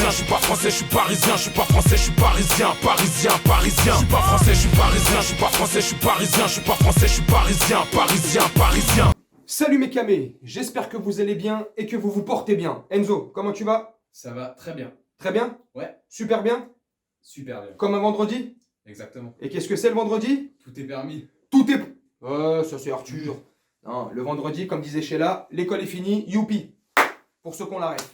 parisien, je suis pas français, je suis parisien, je suis pas français, je suis parisien, parisien, parisien. Je suis pas français, je suis parisien, je suis pas français, je suis parisien, je suis pas français, je suis parisien, parisien, parisien. Salut mes camés, j'espère que vous allez bien et que vous vous portez bien. Enzo, comment tu vas? Ça va très bien. Très bien? Ouais, Super bien? super bien. Comme un vendredi? Exactement. Et qu'est-ce que c'est le vendredi? Tout est permis. Tout est... ça c'est Arthur. Non, le vendredi, comme disait Sheila, l'école est finie, youpi. Pour ceux qu'on l'arrête.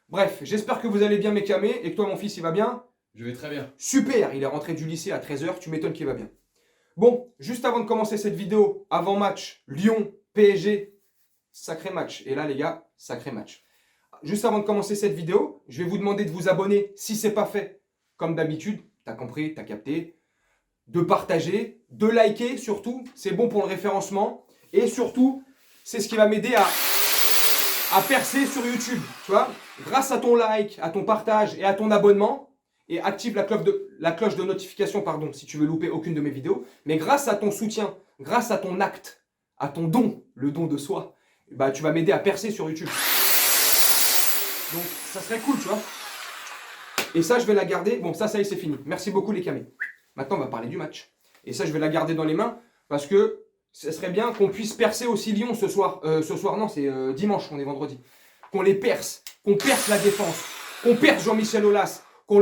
Bref, j'espère que vous allez bien mes camés et que toi mon fils il va bien. Je vais très bien. Super, il est rentré du lycée à 13h, tu m'étonnes qu'il va bien. Bon, juste avant de commencer cette vidéo, avant match, Lyon, PSG, sacré match. Et là les gars, sacré match. Juste avant de commencer cette vidéo, je vais vous demander de vous abonner si ce n'est pas fait. Comme d'habitude, t'as compris, t'as capté. De partager, de liker surtout, c'est bon pour le référencement. Et surtout, c'est ce qui va m'aider à percer sur YouTube. Tu vois, grâce à ton like, à ton partage et à ton abonnement, et active la cloche de notification, pardon, si tu veux louper aucune de mes vidéos. Mais grâce à ton soutien, grâce à ton acte, à ton don, le don de soi, bah, tu vas m'aider à percer sur YouTube. Donc, ça serait cool, tu vois. Et ça, je vais la garder. Bon, ça y est, c'est fini. Merci beaucoup, les camés. Maintenant, on va parler du match. Et ça, je vais la garder dans les mains parce que ce serait bien qu'on puisse percer aussi Lyon ce soir. Ce soir, non, c'est dimanche, on est vendredi. Qu'on les perce, qu'on perce la défense, qu'on perce Jean-Michel Aulas, qu'on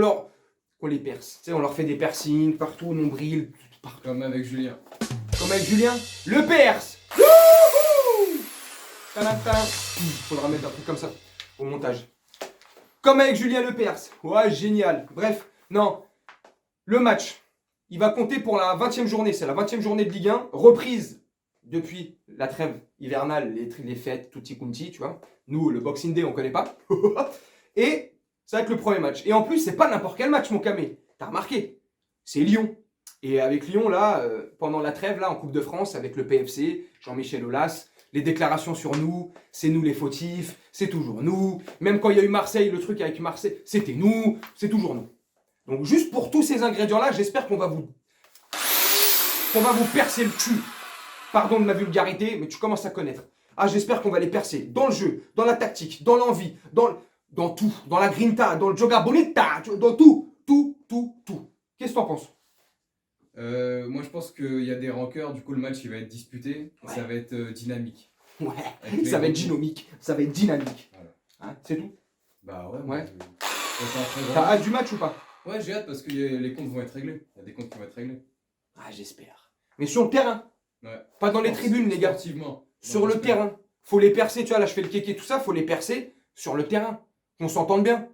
les perce. Tu sais, on leur fait des piercings partout, nombril, partout. Comme avec Julien. Comme avec Julien, le perce. Wouhou. Tadam. Faudra mettre un truc comme ça au montage. Comme avec Julien Lepers. Ouais, génial. Bref, non. Le match, il va compter pour la 20e journée. C'est la 20e journée de Ligue 1. Reprise depuis la trêve hivernale, les fêtes, tutti quanti, tu vois. Nous, le Boxing Day, on connaît pas. Et ça va être le premier match. Et en plus, c'est pas n'importe quel match, mon camé. T'as remarqué? C'est Lyon. Et avec Lyon, là, pendant la trêve, là, en Coupe de France, avec le PFC, Jean-Michel Aulas, les déclarations sur nous, c'est nous les fautifs, c'est toujours nous. Même quand il y a eu Marseille, le truc avec Marseille, c'était nous, c'est toujours nous. Donc juste pour tous ces ingrédients-là, j'espère qu'on va vous percer le cul. Pardon de ma vulgarité, mais tu commences à connaître. Ah, j'espère qu'on va les percer dans le jeu, dans la tactique, dans l'envie, dans tout, dans la grinta, dans le joga bonita, dans tout. Qu'est-ce que t'en penses? Moi, je pense qu'il y a des rancœurs. Du coup, le match, il va être disputé. Ouais. Ça va être dynamique. Ouais, Avec ça les va être rebonds. dynamique, ça va être dynamique. Voilà. Hein, c'est tout? Bah ouais. Ouais. C'est un très grand T'as match. hâte du match ou pas? Ouais, j'ai hâte parce que les comptes vont être réglés. Il y a des comptes qui vont être réglés. Ah, j'espère. Mais sur le terrain, Ouais. pas dans les tribunes, les gars. Sportivement. Sur Non, le j'espère. terrain. Faut les percer, tu vois, là je fais le kéké, tout ça, faut les percer sur le terrain. Qu'on s'entende bien.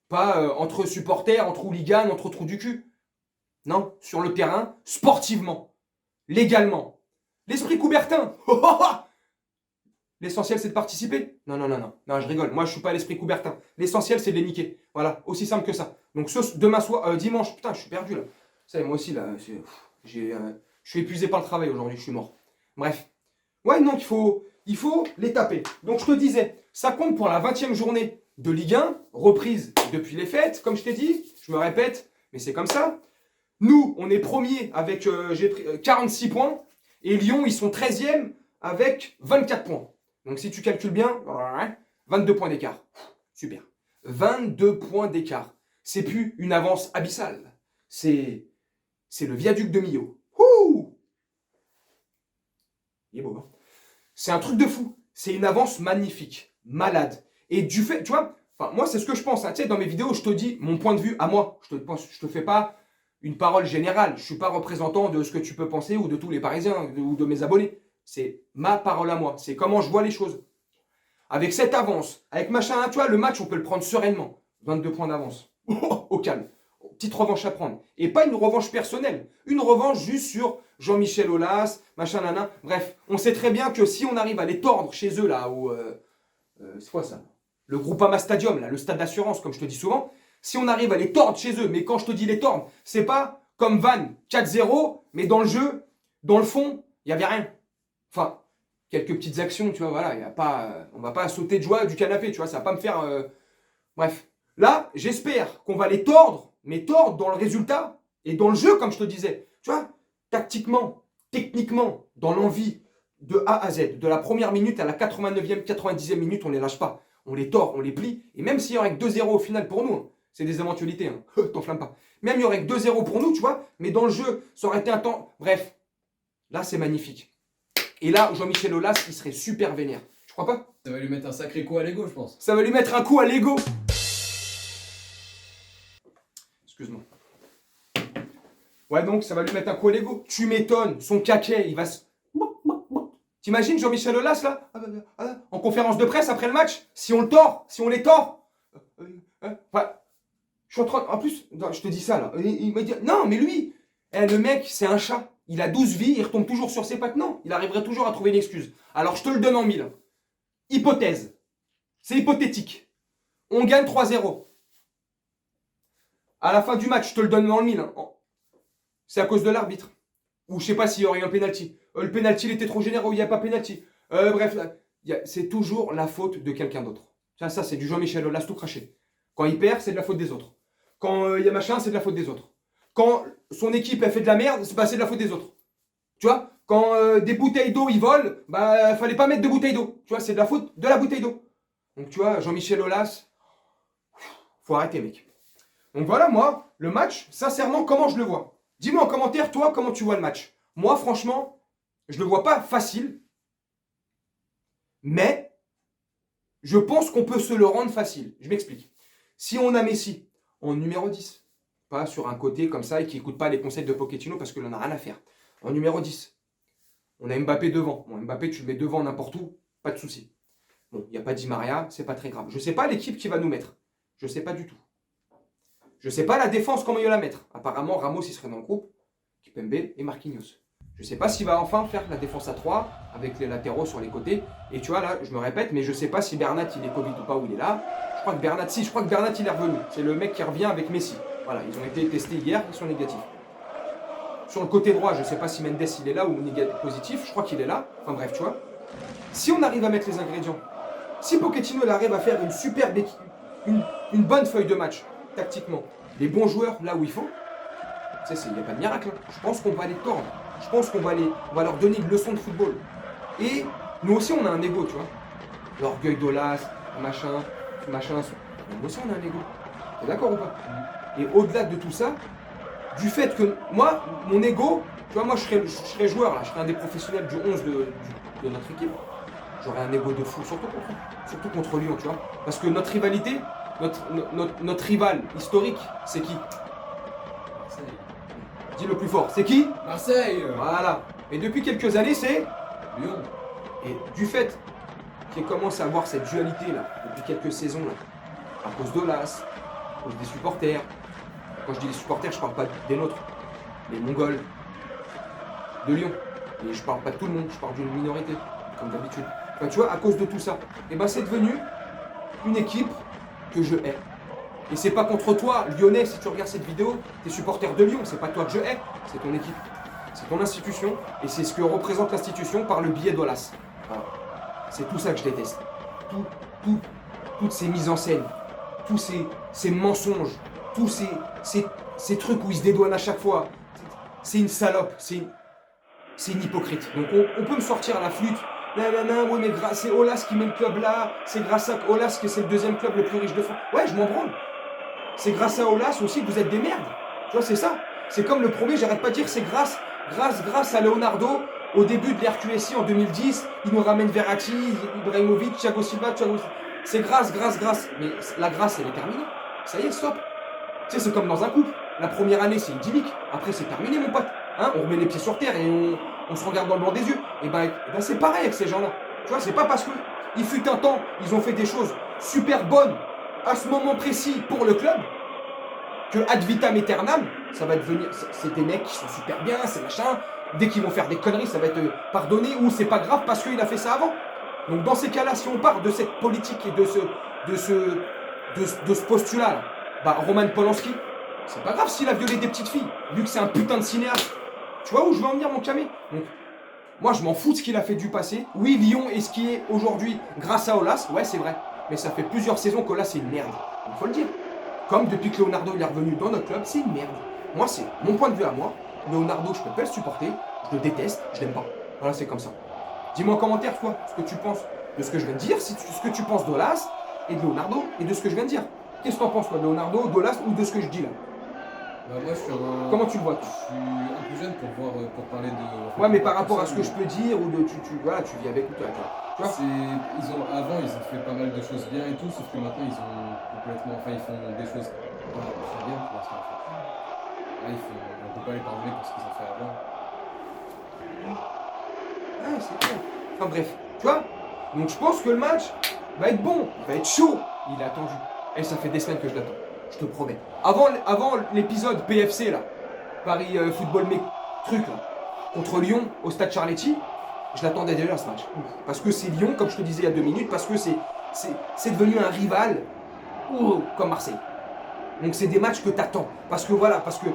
Pas entre supporters, entre hooligans, entre trous du cul. Non, sur le terrain, sportivement, légalement. L'esprit Coubertin. L'essentiel c'est de participer. Non, je rigole. Moi je suis pas l'esprit Coubertin. L'essentiel c'est de les niquer. Voilà, aussi simple que ça. Donc demain soir, dimanche, putain, je suis perdu là. Vous savez, moi aussi là, je suis épuisé par le travail aujourd'hui, je suis mort. Bref. Ouais, donc il faut les taper. Donc je te disais, ça compte pour la 20e journée de Ligue 1, reprise depuis les fêtes, comme je t'ai dit, je me répète, mais c'est comme ça. Nous, on est premier avec j'ai pris 46 points, et Lyon, ils sont 13e avec 24 points. Donc si tu calcules bien, 22 points d'écart. Super. 22 points d'écart. C'est plus une avance abyssale. C'est le viaduc de Millau. Ouh! Il est beau, hein? C'est un truc de fou. C'est une avance magnifique, malade. Et du fait, tu vois, enfin, moi c'est ce que je pense. Hein. Tu sais, dans mes vidéos, je te dis mon point de vue à moi. Je te fais pas une parole générale. Je suis pas représentant de ce que tu peux penser ou de tous les Parisiens ou de mes abonnés. C'est ma parole à moi. C'est comment je vois les choses. Avec cette avance, avec machin, tu vois, le match, on peut le prendre sereinement. 22 points d'avance. Au calme. Petite revanche à prendre. Et pas une revanche personnelle. Une revanche juste sur Jean-Michel Aulas, machin, nana. Bref, on sait très bien que si on arrive à les tordre chez eux, là, où... c'est quoi ça? Le Groupama Stadium, là, le stade d'assurance, comme je te dis souvent. Si on arrive à les tordre chez eux, mais quand je te dis les tordre, c'est pas comme Vannes, 4-0, mais dans le jeu, dans le fond, il n'y avait rien. Enfin, quelques petites actions, tu vois, voilà, y a pas, on va pas sauter de joie du canapé, tu vois, ça va pas me faire... Bref, là, j'espère qu'on va les tordre, mais tordre dans le résultat et dans le jeu, comme je te disais. Tu vois, tactiquement, techniquement, dans l'envie, de A à Z, de la première minute à la 89e, 90e minute, on les lâche pas. On les tord, on les plie, et même s'il y aurait que 2-0 au final pour nous, hein, C'est des éventualités, hein. T'enflamme pas. Même il y aurait que 2-0 pour nous, tu vois. Mais dans le jeu, ça aurait été un temps. Bref, là, c'est magnifique. Et là, Jean-Michel Aulas, il serait super vénère. Tu crois pas? Ça va lui mettre un sacré coup à l'ego, je pense. Ça va lui mettre un coup à l'ego. Excuse-moi. Ouais, donc, ça va lui mettre un coup à l'ego. Tu m'étonnes, son caquet, il va se... T'imagines Jean-Michel Aulas, là, en conférence de presse après le match, si on le tord, si on les tord. Voilà. Je suis en train... En plus, non, je te dis ça, là. Il m'a dit... Non, mais lui, le mec, c'est un chat. Il a 12 vies, il retombe toujours sur ses pattes. Non, il arriverait toujours à trouver une excuse. Alors, je te le donne en 1000. Hypothèse. C'est hypothétique. On gagne 3-0. À la fin du match, je te le donne en 1000. C'est à cause de l'arbitre. Ou je sais pas s'il y aurait eu un penalty. Le penalty, il était trop généreux, il n'y a pas penalty. Bref, c'est toujours la faute de quelqu'un d'autre. Ça c'est du Jean-Michel Aulas tout craché. Quand il perd, c'est de la faute des autres. Quand il y a machin, c'est de la faute des autres. Quand son équipe elle fait de la merde, c'est de la faute des autres. Tu vois? Quand des bouteilles d'eau ils volent, fallait pas mettre de bouteilles d'eau. Tu vois, c'est de la faute de la bouteille d'eau. Donc tu vois, Jean-Michel Aulas, faut arrêter, mec. Donc voilà, moi, le match, sincèrement, comment je le vois? Dis-moi en commentaire, toi, comment tu vois le match? Moi, franchement, je le vois pas facile, mais je pense qu'on peut se le rendre facile. Je m'explique. Si on a Messi en numéro 10, pas sur un côté comme ça et qui n'écoute pas les conseils de Pochettino parce qu'il n'en a rien à faire. En numéro 10, on a Mbappé devant. Bon, Mbappé, tu le mets devant n'importe où, pas de souci. Bon, il n'y a pas Di Maria, c'est pas très grave. Je ne sais pas l'équipe qui va nous mettre. Je ne sais pas du tout. Je ne sais pas la défense, comment il va la mettre. Apparemment, Ramos, il serait dans le groupe. Kipembe et Marquinhos. Je ne sais pas s'il va enfin faire la défense à 3 avec les latéraux sur les côtés. Et tu vois, là, je me répète, mais je ne sais pas si Bernat, il est Covid ou pas, où il est là. Je crois que Bernat, il est revenu. C'est le mec qui revient avec Messi. Voilà, ils ont été testés hier, ils sont négatifs. Sur le côté droit, je ne sais pas si Mendes, il est là ou positif. Je crois qu'il est là. Enfin bref, tu vois. Si on arrive à mettre les ingrédients, si Pochettino il arrive à faire une superbe équipe, une bonne feuille de match, tactiquement, les bons joueurs là où il faut, il n'y a pas de miracle. Hein. Je pense qu'on va les tordre. Je pense qu'on va leur donner une leçon de football. Et nous aussi, on a un ego, tu vois. L'orgueil d'Aulas, machin. Nous aussi, on a un ego. T'es d'accord ou pas? Et au-delà de tout ça, du fait que moi, mon ego, tu vois, moi, je serais joueur, là. Je serais un des professionnels du 11 de notre équipe. J'aurais un ego de fou, surtout contre Lyon, tu vois. Parce que notre rivalité, notre rival historique, c'est qui? Dis le plus fort, c'est qui? Marseille. Voilà. Et depuis quelques années, c'est Lyon. Et du fait qu'il commence à avoir cette dualité là, depuis quelques saisons là, à cause d'Aulas, à cause des supporters. Quand je dis les supporters, je parle pas des nôtres, les Mongols, de Lyon. Et je parle pas de tout le monde, je parle d'une minorité, comme d'habitude. Enfin, tu vois, à cause de tout ça, et c'est devenu une équipe que je hais. Et c'est pas contre toi, Lyonnais, si tu regardes cette vidéo, t'es supporter de Lyon, c'est pas toi que je hais, c'est ton équipe. C'est ton institution, et c'est ce que représente l'institution par le biais d'Aulas. Voilà. C'est tout ça que je déteste. Toutes ces mises en scène, tous ces mensonges, tous ces trucs où il se dédouane à chaque fois. C'est une salope, c'est une hypocrite. Donc on peut me sortir à la flûte. Oui, mais c'est Aulas qui met le club là, c'est grâce à Aulas que c'est le deuxième club le plus riche de France. Ouais, je m'en branle. C'est grâce à Aulas aussi que vous êtes des merdes. Tu vois, c'est ça. C'est comme le premier, j'arrête pas de dire, c'est grâce à Leonardo, au début de l'RQSI en 2010, il nous ramène Verratti, Ibrahimovic, Thiago Silva, c'est grâce. Mais la grâce, elle est terminée. Ça y est, stop. Tu sais, c'est comme dans un couple. La première année, c'est idyllique. Après, c'est terminé, mon pote. Hein, on remet les pieds sur terre et on se regarde dans le blanc des yeux. Et c'est pareil avec ces gens-là. Tu vois, c'est pas parce qu'il fut un temps, ils ont fait des choses super bonnes à ce moment précis pour le club, que ad vitam aeternam, ça va devenir. C'est des mecs qui sont super bien, c'est machin. Dès qu'ils vont faire des conneries, ça va être pardonné ou c'est pas grave parce qu'il a fait ça avant. Donc dans ces cas-là, si on part de cette politique et de ce postulat, Roman Polanski, c'est pas grave s'il a violé des petites filles, vu que c'est un putain de cinéaste. Tu vois où je veux en venir, mon camé? Donc, moi, je m'en fous de ce qu'il a fait du passé. Oui, Lyon est ce qui est aujourd'hui grâce à Aulas, ouais, c'est vrai. Mais ça fait plusieurs saisons qu'Aulas, c'est une merde. Il faut le dire. Comme depuis que Leonardo il est revenu dans notre club, c'est une merde. Moi, c'est mon point de vue à moi. Leonardo, je peux pas le supporter. Je le déteste, je l'aime pas. Voilà, c'est comme ça. Dis-moi en commentaire, toi, ce que tu penses de ce que je viens de dire, ce que tu penses d'Aulas et de Leonardo et de ce que je viens de dire. Qu'est-ce que t'en penses, toi, Leonardo, Dolas ou de ce que je dis là? Bah, moi, je suis un. Comment tu le vois, Je toi? suis un peu jeune pour voir, pour parler de. Ouais, mais par rapport à ce que je peux dire, ou de voilà, tu vis avec ou toi, tu vois? Avant, ils ont fait pas mal de choses bien et tout, sauf que maintenant, ils ont complètement. Enfin, ils font des choses pas très bien pour l'instant, en fait. Là, on peut pas les pardonner pour ce qu'ils ont fait avant. Ouais, c'est clair. Enfin bref, tu vois? Donc je pense que le match va être bon, va être chaud. Il est attendu. Et ça fait des semaines que je l'attends. Je te promets. Avant l'épisode PFC là, Paris Football truc là, contre Lyon au stade Charletti, je l'attendais déjà ce match. Parce que c'est Lyon, comme je te disais il y a 2 minutes, parce que c'est devenu un rival comme Marseille. Donc c'est des matchs que t'attends. Parce que voilà, parce que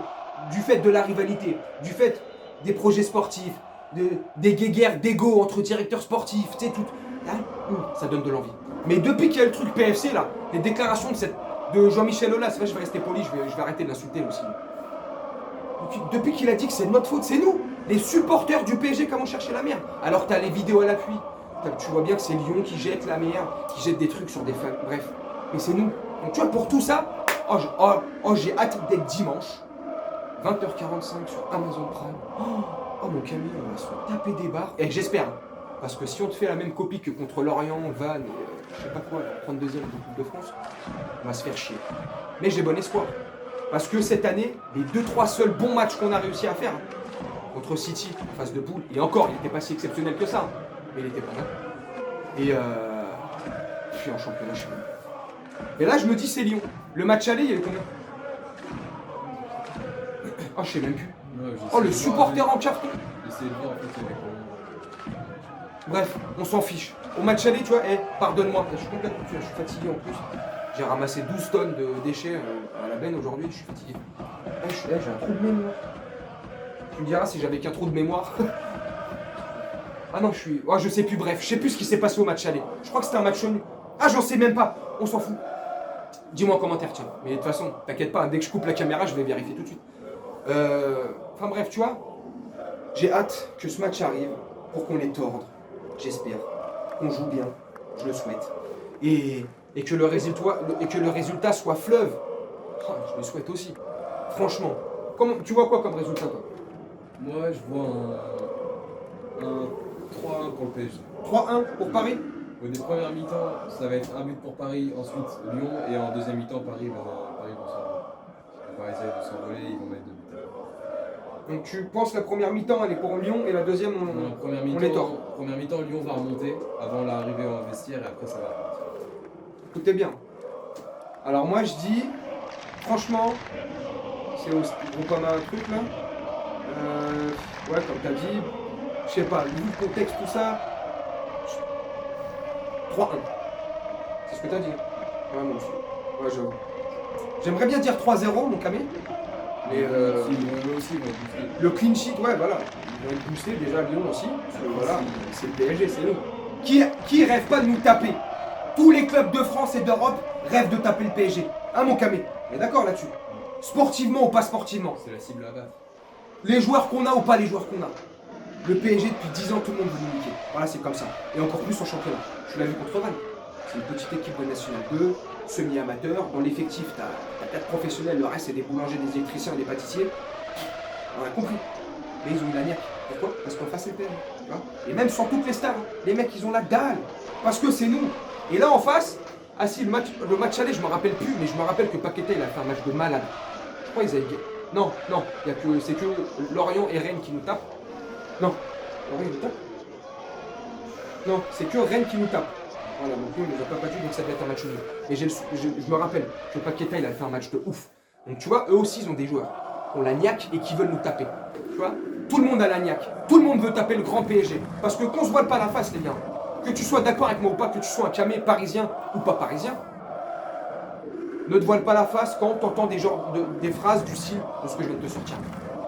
du fait de la rivalité, du fait des projets sportifs, des guéguerres d'ego entre directeurs sportifs, tu sais, tout. Là, ça donne de l'envie. Mais depuis qu'il y a le truc PFC, là, les déclarations de Jean-Michel Aulas, je vais rester poli, je vais arrêter de l'insulter aussi. Depuis qu'il a dit que c'est de notre faute, c'est nous, les supporters du PSG, qui avons cherché la merde. Alors t'as les vidéos à l'appui, tu vois bien que c'est Lyon qui jette la merde, qui jette des trucs sur des femmes, bref. Mais c'est nous. Donc tu vois, pour tout ça, j'ai hâte d'être dimanche, 20h45 sur Amazon Prime. Oh mon Camille, on va se taper des barres. Et j'espère. Parce que si on te fait la même copie que contre Lorient, Vannes et je sais pas quoi, prendre deuxième de Coupe de France, on va se faire chier. Mais j'ai bon espoir. Parce que cette année, les 2-3 seuls bons matchs qu'on a réussi à faire, contre City, en phase de poule, et encore, il n'était pas si exceptionnel que ça, mais il était pas mal. Et puis en championnat, je sais pas. Et là, je me dis, c'est Lyon. Le match aller, il y a eu combien? Oh, je sais même plus. Ouais, oh, le supporter en carton. J'essaie de voir en fait avec. Bref, on s'en fiche. Au match aller, tu vois, pardonne-moi, je suis complètement je suis fatigué en plus. J'ai ramassé 12 tonnes de déchets à la benne aujourd'hui, je suis fatigué. J'ai un trou de mémoire. Tu me diras si j'avais qu'un trou de mémoire. Ah non, je sais plus, bref, je sais plus ce qui s'est passé au match aller. Je crois que c'était un match nul. Ah, j'en sais même pas, on s'en fout. Dis-moi en commentaire, tiens. Mais de toute façon, t'inquiète pas, dès que je coupe la caméra, je vais vérifier tout de suite. Enfin bref, tu vois, j'ai hâte que ce match arrive pour qu'on les torde. J'espère qu'on joue bien, je le souhaite. Et que le résultat soit fleuve. Oh, je le souhaite aussi. Franchement. Tu vois quoi comme résultat, toi? Moi, je vois un 3-1 pour le PSG. 3-1 pour Paris? Au des premières mi-temps, ça va être un but pour Paris, ensuite Lyon, et en deuxième mi-temps, Paris vont s'envoler. Les Parisiens vont s'envoler, ils vont mettre 2 buts. Donc tu penses la première mi-temps elle est pour Lyon et la deuxième on les tord. Première mi-temps, Lyon va remonter avant l'arrivée au vestiaire et après ça va repartir. Écoutez bien. Alors moi je dis, franchement, c'est au Groupama un truc là. Ouais, comme t'as dit, je sais pas, vu le contexte, tout ça. 3-1. C'est ce que t'as dit. Ouais, moi aussi. Ouais, j'avoue. J'aimerais bien dire 3-0, mon camé. Mais aussi, le clean sheet, ouais, voilà. Ils vont être boostés déjà Lyon aussi. Parce que voilà, c'est le PSG, c'est nous. Qui rêve pas de nous taper? Tous les clubs de France et d'Europe rêvent de taper le PSG. Hein, mon camé? On est d'accord là-dessus? Sportivement ou pas sportivement? C'est la cible à battre. Les joueurs qu'on a ou pas les joueurs qu'on a. Le PSG depuis 10 ans, tout le monde veut nous niquer. Voilà, c'est comme ça. Et encore plus en championnat. Je l'ai vu contre Vannes. C'est une petite équipe de National 2, semi-amateur. Dans l'effectif, t'as 4 professionnels, le reste c'est des boulangers, des électriciens, des pâtissiers. On a compris. Mais ils ont eu la niaque. Pourquoi? Parce qu'en face c'est le PSG. Tu vois? Et même sans toutes les stars, les mecs ils ont la dalle. Parce que c'est nous. Et là en face, ah si, le match aller, je me rappelle plus, mais je me rappelle que Paqueta il a fait un match de malade. Je crois qu'ils avaient. Non, c'est que Lorient et Rennes qui nous tapent. Non, Lorient nous tape. Non, c'est que Rennes qui nous tape. Voilà, donc nous, on ne les a pas battus, donc ça doit être un match nul. Mais je me rappelle que Paqueta, il a fait un match de ouf. Donc tu vois, eux aussi, ils ont des joueurs qui ont la niaque et qui veulent nous taper. Tu vois, tout le monde a la niaque. Tout le monde veut taper le grand PSG. Parce que qu'on se voile pas la face, les gars. Que tu sois d'accord avec moi ou pas, que tu sois un camé parisien ou pas parisien, ne te voile pas la face quand tu entends des phrases du style de ce que je viens de te sortir.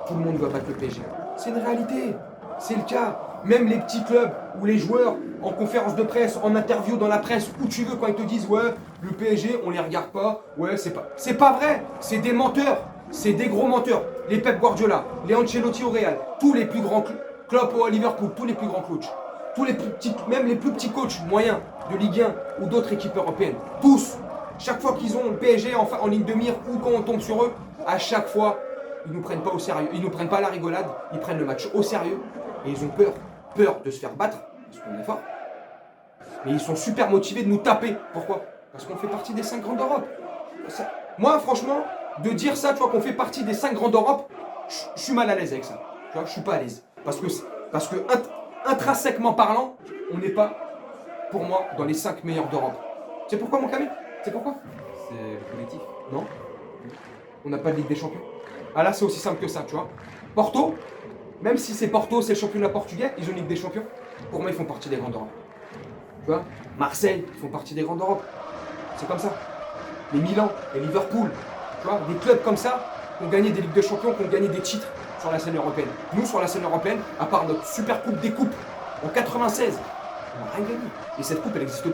Tout le monde veut battre le PSG. C'est une réalité. C'est le cas. Même les petits clubs ou les joueurs en conférence de presse, en interview dans la presse, où tu veux, quand ils te disent ouais, le PSG, on les regarde pas, ouais, c'est pas vrai. C'est des menteurs. C'est des gros menteurs. Les Pep Guardiola, les Ancelotti au Real, tous les plus grands Klopp à Liverpool, tous les plus grands coachs, tous les plus petits, même les plus petits coachs moyens de Ligue 1 ou d'autres équipes européennes, tous, Chaque fois qu'ils ont le PSG en ligne de mire ou quand on tombe sur eux, à chaque fois, ils nous prennent pas au sérieux. Ils nous prennent pas la rigolade, ils prennent le match au sérieux et ils ont peur. Peur de se faire battre, parce qu'on est fort. Mais ils sont super motivés de nous taper. Pourquoi? Parce qu'on fait partie des 5 grands d'Europe. Moi, franchement, de dire ça, tu vois, qu'on fait partie des 5 grands d'Europe, je suis mal à l'aise avec ça. Tu vois, je suis pas à l'aise. Parce que intrinsèquement parlant, on n'est pas, pour moi, dans les 5 meilleurs d'Europe. C'est pourquoi, mon Camille? C'est pourquoi? C'est le collectif. Non. On n'a pas de Ligue des Champions. Ah là, c'est aussi simple que ça, tu vois. Porto, même si c'est Porto, c'est le championnat portugais, ils ont une Ligue des Champions. Pour moi, ils font partie des grands d'Europe. Tu vois, Marseille, ils font partie des grands d'Europe. C'est comme ça. Les Milan, les Liverpool, tu vois, des clubs comme ça qui ont gagné des Ligues de Champions, qui ont gagné des titres sur la scène européenne. Nous, sur la scène européenne, à part notre super coupe des coupes en 96, on n'a rien gagné. Et cette coupe, elle n'existe plus.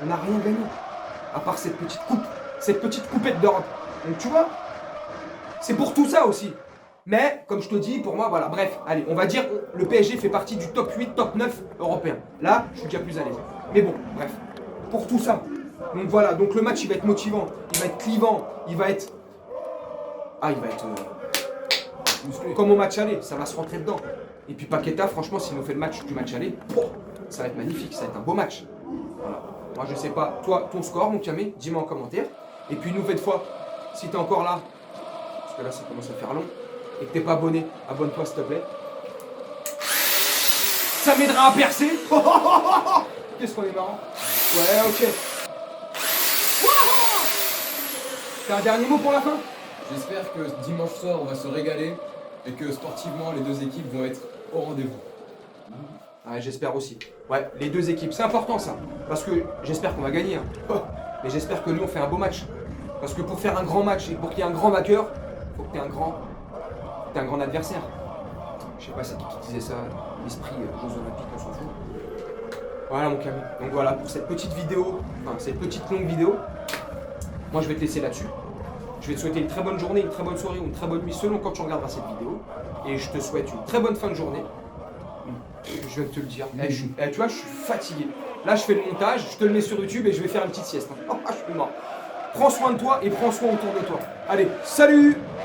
On n'a rien gagné. À part cette petite coupette d'Europe. Donc tu vois, c'est pour tout ça aussi. Mais, comme je te dis, pour moi, voilà, bref, allez, on va dire le PSG fait partie du top 8, top 9 européen. Là, je suis déjà plus à l'aise. Mais bon, bref, pour tout ça. Donc voilà, donc le match, il va être motivant, il va être clivant, il va être... Ah, il va être... comme au match aller, ça va se rentrer dedans. Et puis Paqueta, franchement, s'il nous fait le match du match aller, ça va être magnifique, ça va être un beau match. Voilà. Moi, je sais pas, toi, ton score, mon Camé, dis-moi en commentaire. Et puis, une nouvelle fois, si t'es encore là, parce que là, ça commence à faire long, et que t'es pas abonné, abonne-toi s'il te plaît. Ça m'aidera à percer. Qu'est-ce qu'on est marrant. Ouais, ok. T'as un dernier mot pour la fin? J'espère que dimanche soir, on va se régaler et que sportivement, les deux équipes vont être au rendez-vous. Ouais, j'espère aussi. Ouais, les deux équipes, c'est important ça. Parce que j'espère qu'on va gagner. Hein. Mais j'espère que nous, on fait un beau match. Parce que pour faire un grand match et pour qu'il y ait un grand vainqueur, faut que tu aies un grand adversaire. Je sais pas c'est qui disait ça, l'esprit Jeux Olympiques, on s'en fout. Voilà mon Camille. Donc voilà, pour cette petite vidéo, enfin cette petite longue vidéo, moi je vais te laisser là-dessus. Je vais te souhaiter une très bonne journée, une très bonne soirée ou une très bonne nuit selon quand tu regarderas cette vidéo. Et je te souhaite une très bonne fin de journée. Je viens de te le dire. Tu vois, je suis fatigué. Là, je fais le montage, je te le mets sur YouTube et je vais faire une petite sieste. Je suis mort. Prends soin de toi et prends soin autour de toi. Allez, salut!